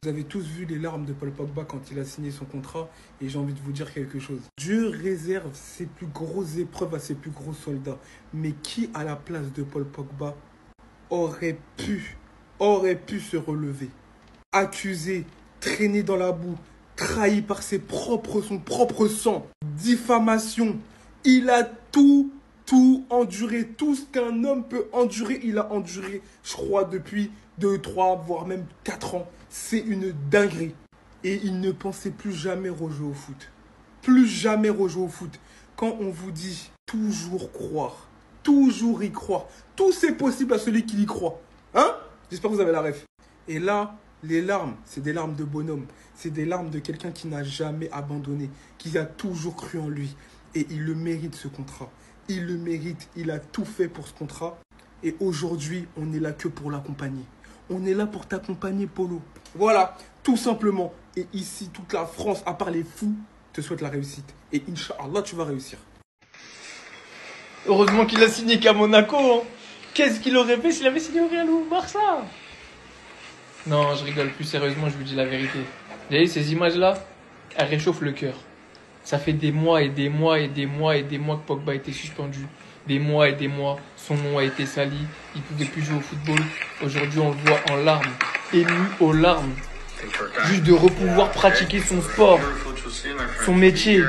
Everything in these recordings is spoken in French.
Vous avez tous vu les larmes de Paul Pogba quand il a signé son contrat et j'ai envie de vous dire quelque chose. Dieu réserve ses plus grosses épreuves à ses plus gros soldats. Mais qui, à la place de Paul Pogba, aurait pu se relever? Accusé, traîné dans la boue, trahi par son propre sang, diffamation. Il a tout enduré. Tout ce qu'un homme peut endurer, il a enduré, je crois, depuis 2, 3, voire même 4 ans. C'est une dinguerie. Et il ne pensait plus jamais rejouer au foot. Plus jamais rejouer au foot. Quand on vous dit toujours croire, toujours y croire, tout c'est possible à celui qui y croit. Hein? J'espère que vous avez la ref. Et là, les larmes, c'est des larmes de bonhomme. C'est des larmes de quelqu'un qui n'a jamais abandonné, qui a toujours cru en lui. Et il le mérite, ce contrat. Il le mérite. Il a tout fait pour ce contrat. Et aujourd'hui, on n'est là que pour l'accompagner. On est là pour t'accompagner, Polo. Voilà, tout simplement. Et ici, toute la France, à part les fous, te souhaite la réussite. Et Inch'Allah, tu vas réussir. Heureusement qu'il a signé qu'à Monaco. Hein. Qu'est-ce qu'il aurait fait s'il avait signé au Real ou au Barça? Non, je rigole. Plus sérieusement, je vous dis la vérité. Vous voyez, ces images-là, elles réchauffent le cœur. Ça fait des mois et des mois et des mois et des mois que Pogba a été suspendu. Des mois et des mois, son nom a été sali. Il ne pouvait plus jouer au football. Aujourd'hui, on le voit en larmes, ému aux larmes. Juste de repouvoir pratiquer son sport, son métier.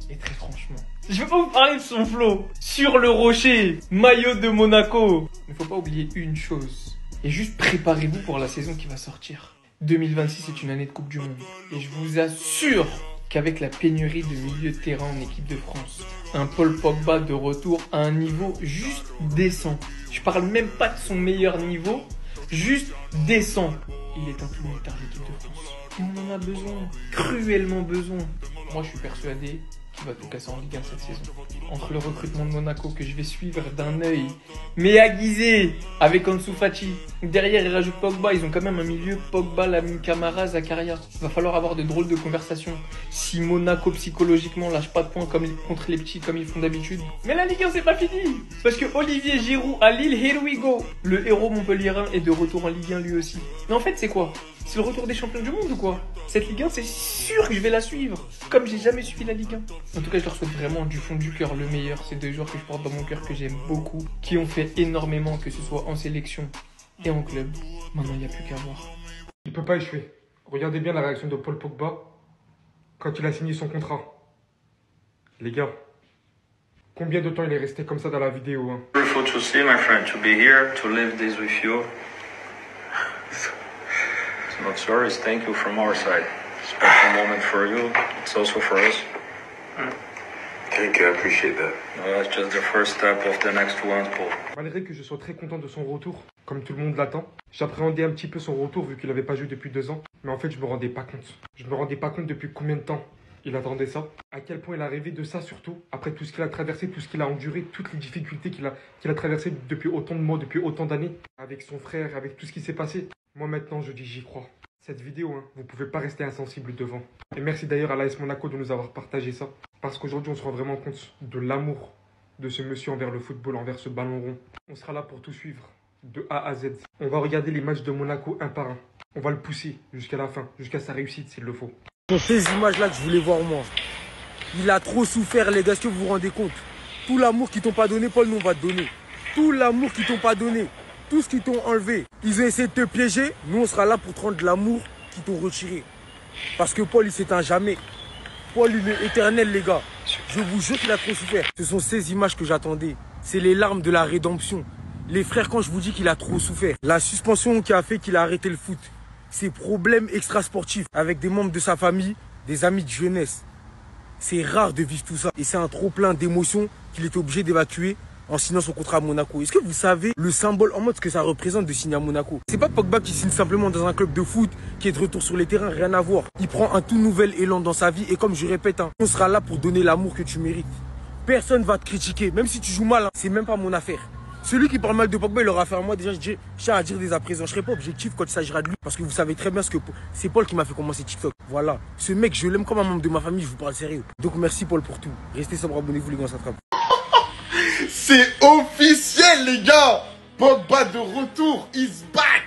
Et très franchement, je vais pas vous parler de son flow. Sur le rocher, maillot de Monaco. Il ne faut pas oublier une chose. Et juste préparez-vous pour la saison qui va sortir. 2026 est une année de Coupe du Monde. Et je vous assure qu'avec la pénurie de milieu de terrain en équipe de France, un Paul Pogba de retour à un niveau juste décent. Je parle même pas de son meilleur niveau, juste décent. Il est un plus tard de l'équipe de France. Et on en a besoin, cruellement besoin. Moi, je suis persuadé qu'il va tout casser en Ligue 1 cette saison. Entre le recrutement de Monaco que je vais suivre d'un œil, mais aiguisé avec Ansu Fati. Derrière, ils rajoutent Pogba. Ils ont quand même un milieu Pogba, Lamine Camara, Zakaria. Il va falloir avoir de drôles de conversations. Si Monaco psychologiquement lâche pas de points contre les petits comme ils font d'habitude. Mais la Ligue 1 c'est pas fini. Parce que Olivier Giroud à Lille, here we go. Le héros montpelliérain est de retour en Ligue 1 lui aussi. Mais en fait c'est quoi? C'est le retour des champions du monde ou quoi? Cette Ligue 1, c'est sûr que je vais la suivre. Comme j'ai jamais suivi la Ligue 1. En tout cas, je leur souhaite vraiment du fond du cœur le meilleur. C'est deux joueurs que je porte dans mon cœur, que j'aime beaucoup. Qui ont fait énormément, que ce soit en sélection et en club. Maintenant, il n'y a plus qu'à voir. Il peut pas échouer. Regardez bien la réaction de Paul Pogba quand il a signé son contrat. Les gars, combien de temps il est resté comme ça dans la vidéo hein? Beautiful to see, my friend, to be here, to live this with you. It's not sorry, it's thank you from our side. Special moment for you, it's also for us. Thank you, I appreciate that. It's just the first step of the next one, Paul. Malgré que je sois très content de son retour, comme tout le monde l'attend, j'appréhendais un petit peu son retour vu qu'il n'avait pas joué depuis 2 ans. Mais en fait, je me rendais pas compte. Je me rendais pas compte depuis combien de temps il attendait ça. À quel point il a rêvé de ça surtout. Après tout ce qu'il a traversé, tout ce qu'il a enduré, toutes les difficultés qu'il a traversées depuis autant de mois, depuis autant d'années. Avec son frère, avec tout ce qui s'est passé. Moi maintenant, je dis j'y crois. Cette vidéo, hein, vous pouvez pas rester insensible devant. Et merci d'ailleurs à l'AS Monaco de nous avoir partagé ça. Parce qu'aujourd'hui, on se rend vraiment compte de l'amour de ce monsieur envers le football, envers ce ballon rond. On sera là pour tout suivre, de A à Z. On va regarder les matchs de Monaco un par un. On va le pousser jusqu'à la fin, jusqu'à sa réussite s'il le faut. Ce sont ces images-là que je voulais voir moi. Il a trop souffert, les gars, est-ce que vous vous rendez compte? Tout l'amour qu'ils t'ont pas donné, Paul, nous on va te donner. Tout l'amour qu'ils t'ont pas donné, tout ce qu'ils t'ont enlevé. Ils ont essayé de te piéger, nous on sera là pour te rendre de l'amour qu'ils t'ont retiré. Parce que Paul, il s'éteint jamais. Paul, il est éternel, les gars. Je vous jure qu'il a trop souffert. Ce sont ces images que j'attendais. C'est les larmes de la rédemption. Les frères, quand je vous dis qu'il a trop souffert. La suspension qui a fait qu'il a arrêté le foot. Ses problèmes extrasportifs avec des membres de sa famille, des amis de jeunesse. C'est rare de vivre tout ça. Et c'est un trop plein d'émotions qu'il était obligé d'évacuer en signant son contrat à Monaco. Est-ce que vous savez le symbole en mode ce que ça représente de signer à Monaco? C'est pas Pogba qui signe simplement dans un club de foot, qui est de retour sur les terrains, rien à voir. Il prend un tout nouvel élan dans sa vie et comme je répète, hein, on sera là pour donner l'amour que tu mérites. Personne va te critiquer, même si tu joues mal, hein, c'est même pas mon affaire. Celui qui parle mal de Pogba, il aura fait à moi déjà, je tiens à dire dès à présent, je serai pas objectif quand il s'agira de lui. Parce que vous savez très bien ce que c'est Paul qui m'a fait commencer TikTok. Voilà, ce mec, je l'aime comme un membre de ma famille, je vous parle sérieux. Donc merci Paul pour tout. Restez sobre, abonnez-vous les gars, ça trappe. C'est officiel les gars. Pogba de retour, is back.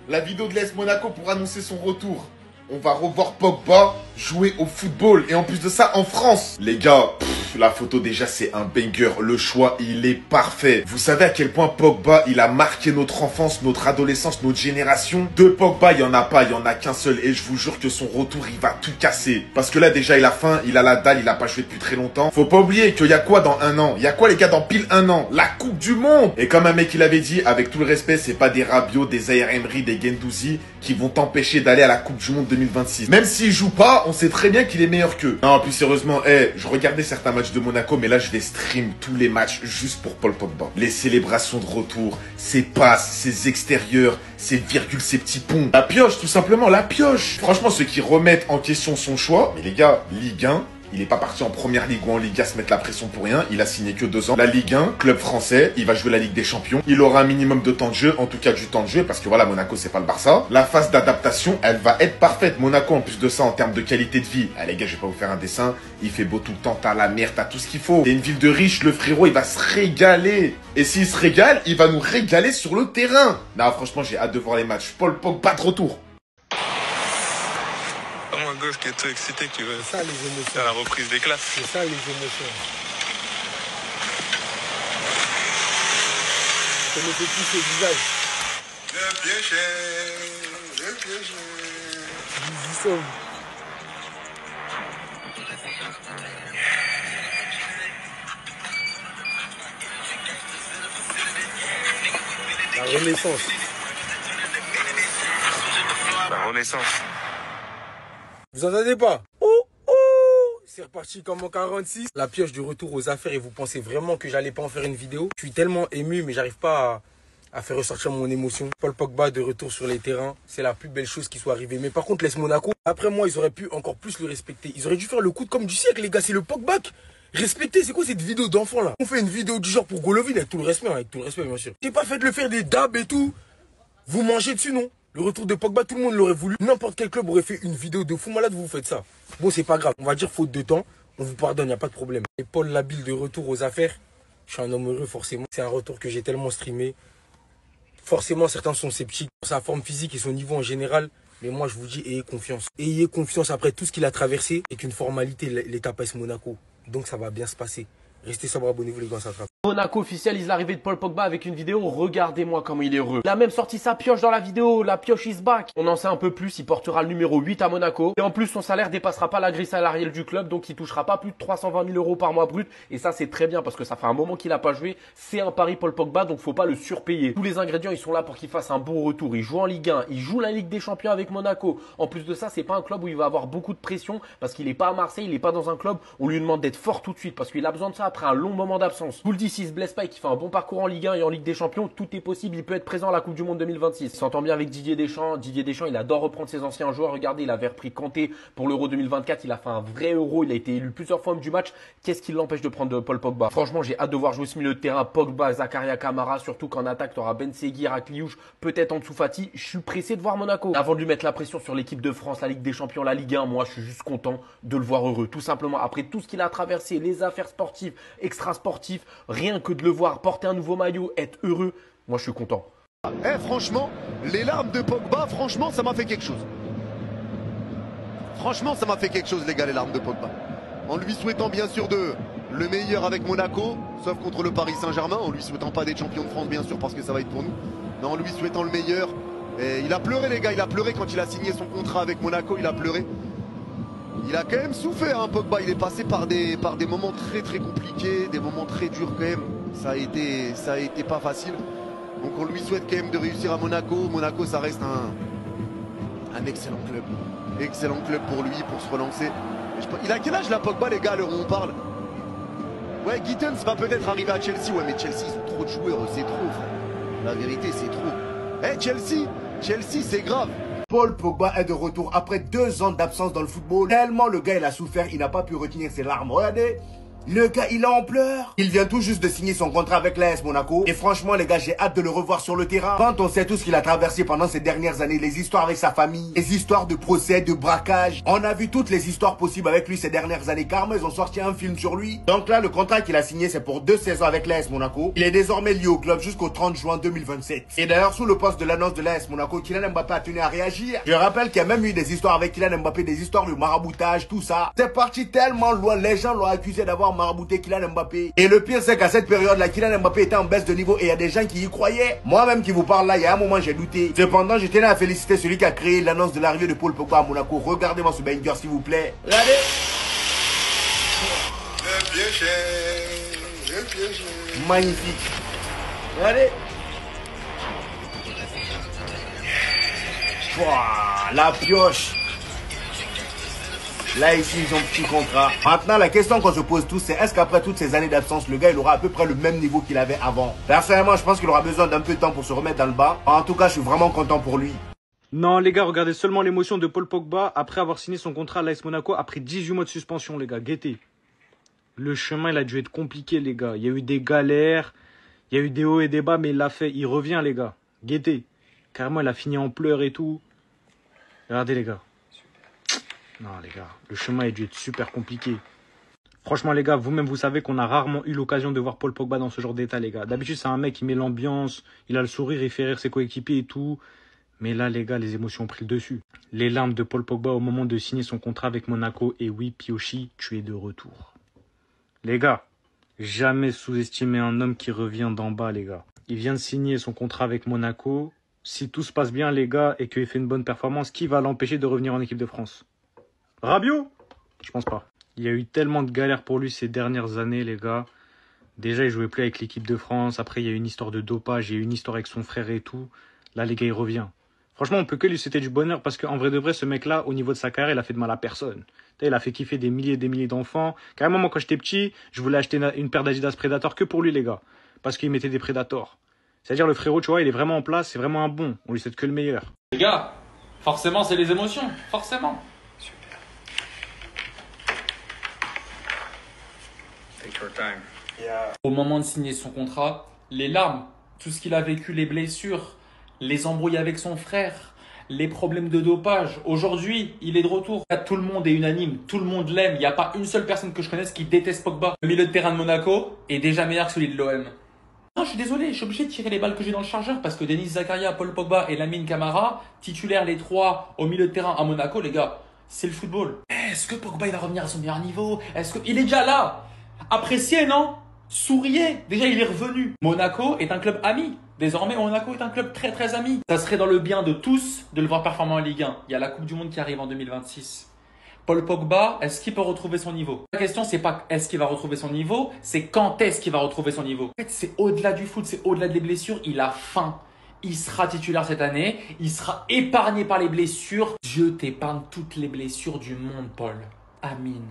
la vidéo de l'AS Monaco pour annoncer son retour. On va revoir Pogba jouer au football. Et en plus de ça, en France. Les gars, la photo déjà, c'est un banger. Le choix, il est parfait. Vous savez à quel point Pogba, il a marqué notre enfance, notre adolescence, notre génération. De Pogba, il n'y en a pas, il n'y en a qu'un seul. Et je vous jure que son retour, il va tout casser. Parce que là, déjà, il a faim, il a la dalle, il a pas joué depuis très longtemps. Faut pas oublier qu'il y a quoi dans un an? Il y a quoi, les gars, dans pile un an? La Coupe du Monde. Et comme un mec, il avait dit, avec tout le respect, c'est pas des Rabiot, des Zaïre Emery, des Guendouzi qui vont t'empêcher d'aller à la Coupe du Monde 2026. Même s'il joue pas, on sait très bien qu'il est meilleur qu'eux. Non, plus sérieusement, je regardais certains matchs de Monaco, mais là, je vais stream tous les matchs juste pour Paul Pogba. Les célébrations de retour, ses passes, ses extérieurs, ses virgules, ses petits ponts. La pioche, tout simplement, la pioche. Franchement, ceux qui remettent en question son choix, mais les gars, Ligue 1, il est pas parti en première ligue ou en Liga se mettre la pression pour rien. Il a signé que 2 ans. La Ligue 1, club français, il va jouer la Ligue des Champions. Il aura un minimum de temps de jeu, en tout cas du temps de jeu, parce que voilà, Monaco, c'est pas le Barça. La phase d'adaptation, elle va être parfaite. Monaco, en plus de ça, en termes de qualité de vie. Ah, les gars, je vais pas vous faire un dessin. Il fait beau tout le temps, t'as la mer, t'as tout ce qu'il faut. C'est une ville de riches, le frérot, il va se régaler. Et s'il se régale, il va nous régaler sur le terrain. Non, franchement, j'ai hâte de voir les matchs. Paul Pogba de retour. Un gosse qui est tout excité, qui veut C'est ça les émotions. faire la reprise des classes. C'est ça les émotions. Vous connaissez tous ces visages. Le piégé, le piégé. Nous y sommes. La renaissance. La renaissance. Vous entendez pas? C'est reparti comme en 46. La pioche du retour aux affaires et vous pensez vraiment que j'allais pas en faire une vidéo? Je suis tellement ému mais j'arrive pas à faire ressortir mon émotion. Paul Pogba de retour sur les terrains, c'est la plus belle chose qui soit arrivée. Mais par contre, l'AS Monaco, après moi, ils auraient pu encore plus le respecter. Ils auraient dû faire le coup de comme du siècle, les gars. C'est le Pogba. Respectez, c'est quoi cette vidéo d'enfant là? On fait une vidéo du genre pour Golovin avec tout le respect, bien sûr. J'ai pas fait de le faire des dabs et tout. Vous mangez dessus, non? Le retour de Pogba, tout le monde l'aurait voulu. N'importe quel club aurait fait une vidéo de fou malade, vous faites ça. Bon, c'est pas grave. On va dire faute de temps. On vous pardonne, y a pas de problème. Et Paul Labille de retour aux affaires. Je suis un homme heureux, forcément. C'est un retour que j'ai tellement streamé. Forcément, certains sont sceptiques sur sa forme physique et son niveau en général. Mais moi, je vous dis, ayez confiance. Ayez confiance après tout ce qu'il a traversé et qu'une formalité, l'étape AS Monaco. Donc, ça va bien se passer. Restez sobre, abonnez-vous les gars, ça attrape. Monaco officialise l'arrivée de Paul Pogba avec une vidéo. Regardez-moi comment il est heureux. Il a même sorti sa pioche dans la vidéo. La pioche is back. On en sait un peu plus. Il portera le numéro 8 à Monaco. Et en plus, son salaire dépassera pas la grille salariale du club. Donc, il touchera pas plus de 320 000 € par mois brut. Et ça, c'est très bien parce que ça fait un moment qu'il a pas joué. C'est un pari Paul Pogba. Donc, faut pas le surpayer. Tous les ingrédients, ils sont là pour qu'il fasse un bon retour. Il joue en Ligue 1. Il joue la Ligue des Champions avec Monaco. En plus de ça, c'est pas un club où il va avoir beaucoup de pression parce qu'il est pas à Marseille. Il est pas dans un club où on lui demande d'être fort tout de suite parce qu'il a besoin de ça après un long moment d'absence. Je vous le dis, s'il se blesse pas et qu'il fait un bon parcours en Ligue 1 et en Ligue des Champions, tout est possible. Il peut être présent à la Coupe du Monde 2026. Il s'entend bien avec Didier Deschamps. Didier Deschamps, il adore reprendre ses anciens joueurs. Regardez, il avait repris Kanté pour l'Euro 2024. Il a fait un vrai Euro. Il a été élu plusieurs fois homme du match. Qu'est-ce qui l'empêche de prendre Paul Pogba? Franchement, j'ai hâte de voir jouer ce milieu de terrain. Pogba, Zakaria Kamara, surtout qu'en attaque, tu auras Ben Seguir, Akliouche, peut-être Ansu Fati. Je suis pressé de voir Monaco. Avant de lui mettre la pression sur l'équipe de France, la Ligue des Champions, la Ligue 1, moi, je suis juste content de le voir heureux. Tout simplement, après tout ce qu'il a traversé, les affaires sportives, extra-sportives, rien que de le voir porter un nouveau maillot, être heureux, moi je suis content. Franchement, les larmes de Pogba, franchement, ça m'a fait quelque chose. Franchement, ça m'a fait quelque chose, les gars, les larmes de Pogba. En lui souhaitant bien sûr le meilleur avec Monaco, sauf contre le Paris Saint-Germain, en lui souhaitant pas d'être champion de France, bien sûr, parce que ça va être pour nous. Mais en lui souhaitant le meilleur. Et il a pleuré, les gars, il a pleuré quand il a signé son contrat avec Monaco, il a pleuré. Il a quand même souffert, hein, Pogba. Il est passé par des moments très très compliqués, des moments très durs quand même. Ça a été pas facile. Donc on lui souhaite quand même de réussir à Monaco. Monaco, ça reste un excellent club. Excellent club pour lui, pour se relancer. Il a quel âge là, Pogba, les gars, à l'heure où on parle? Ouais, Gittens va peut-être arriver à Chelsea. Ouais, mais Chelsea, ils ont trop de joueurs, c'est trop, frère. La vérité, c'est trop. Chelsea, c'est grave. Paul Pogba est de retour après 2 ans d'absence dans le football. Tellement le gars il a souffert, il n'a pas pu retenir ses larmes. Regardez, Le gars, il est en pleurs. Il vient tout juste de signer son contrat avec l'AS Monaco. Et franchement, les gars, j'ai hâte de le revoir sur le terrain. Quand on sait tout ce qu'il a traversé pendant ces dernières années, les histoires avec sa famille, les histoires de procès, de braquage. On a vu toutes les histoires possibles avec lui ces dernières années. Carrément, ils ont sorti un film sur lui. Donc là, le contrat qu'il a signé, c'est pour 2 saisons avec l'AS Monaco. Il est désormais lié au club jusqu'au 30 juin 2027. Et d'ailleurs, sous le poste de l'annonce de l'AS Monaco, Kylian Mbappé a tenu à réagir. Je rappelle qu'il y a même eu des histoires avec Kylian Mbappé, des histoires de maraboutage, tout ça. C'est parti tellement loin. Les gens l'ont accusé d'avoir marabouté Kylian Mbappé. Et le pire, c'est qu'à cette période-là, Kylian Mbappé était en baisse de niveau et il y a des gens qui y croyaient. Moi-même qui vous parle là, il y a un moment, j'ai douté. Cependant, je tenais à féliciter celui qui a créé l'annonce de l'arrivée de Paul Pogba à Monaco. Regardez-moi ce banger, s'il vous plaît. Regardez. Magnifique. Regardez. Ouah, la pioche. Là, ici, ils ont petit contrat. Maintenant, la question qu'on se pose tous, c'est est-ce qu'après toutes ces années d'absence, le gars, il aura à peu près le même niveau qu'il avait avant? Personnellement, je pense qu'il aura besoin d'un peu de temps pour se remettre dans le bas. En tout cas, je suis vraiment content pour lui. Non, les gars, regardez seulement l'émotion de Paul Pogba après avoir signé son contrat à l'AS Monaco après 18 mois de suspension, les gars. Guettez. Le chemin, il a dû être compliqué, les gars. Il y a eu des galères, il y a eu des hauts et des bas, mais il l'a fait. Il revient, les gars. Guettez. Carrément, il a fini en pleurs et tout. Regardez, les gars. Non, les gars, le chemin a dû être super compliqué. Franchement, les gars, vous-même, vous savez qu'on a rarement eu l'occasion de voir Paul Pogba dans ce genre d'état, les gars. D'habitude, c'est un mec qui met l'ambiance, il a le sourire, il fait rire ses coéquipiers et tout. Mais là, les gars, les émotions ont pris le dessus. Les larmes de Paul Pogba au moment de signer son contrat avec Monaco. Et oui, Piochi, tu es de retour. Les gars, jamais sous-estimer un homme qui revient d'en bas, les gars. Il vient de signer son contrat avec Monaco. Si tout se passe bien, les gars, et qu'il fait une bonne performance, qui va l'empêcher de revenir en équipe de France? Rabiot? Je pense pas. Il y a eu tellement de galères pour lui ces dernières années, les gars. Déjà, il jouait plus avec l'équipe de France. Après, il y a eu une histoire de dopage. Il y a eu une histoire avec son frère et tout. Là, les gars, il revient. Franchement, on peut que lui souhaiter du bonheur parce qu'en vrai de vrai, ce mec-là, au niveau de sa carrière, il a fait de mal à personne. Il a fait kiffer des milliers et des milliers d'enfants. Carrément, moi, quand j'étais petit, je voulais acheter une paire d'Adidas Predator que pour lui, les gars. Parce qu'il mettait des Predators. C'est-à-dire, le frérot, tu vois, il est vraiment en place. C'est vraiment un bon. On lui souhaite que le meilleur. Les gars, forcément, c'est les émotions. Forcément. Au moment de signer son contrat, les larmes, tout ce qu'il a vécu, les blessures, les embrouilles avec son frère, les problèmes de dopage. Aujourd'hui, il est de retour. Tout le monde est unanime, tout le monde l'aime. Il n'y a pas une seule personne que je connaisse qui déteste Pogba. Le milieu de terrain de Monaco est déjà meilleur que celui de l'OM. Non, je suis désolé, je suis obligé de tirer les balles que j'ai dans le chargeur parce que Denis Zakaria, Paul Pogba et Lamine Camara, titulaires les trois au milieu de terrain à Monaco, les gars, c'est le football. Est-ce que Pogba il va revenir à son meilleur niveau? Est-ce qu'il est déjà là? Appréciez, non? Souriez, déjà il est revenu. Monaco est un club ami. Désormais, Monaco est un club très très ami. Ça serait dans le bien de tous de le voir performant en Ligue 1. Il y a la Coupe du Monde qui arrive en 2026. Paul Pogba, est-ce qu'il peut retrouver son niveau? La question, c'est pas est-ce qu'il va retrouver son niveau, c'est quand est-ce qu'il va retrouver son niveau. En fait, c'est au-delà du foot, c'est au-delà des blessures. Il a faim. Il sera titulaire cette année. Il sera épargné par les blessures. Dieu t'épargne toutes les blessures du monde, Paul. Amin.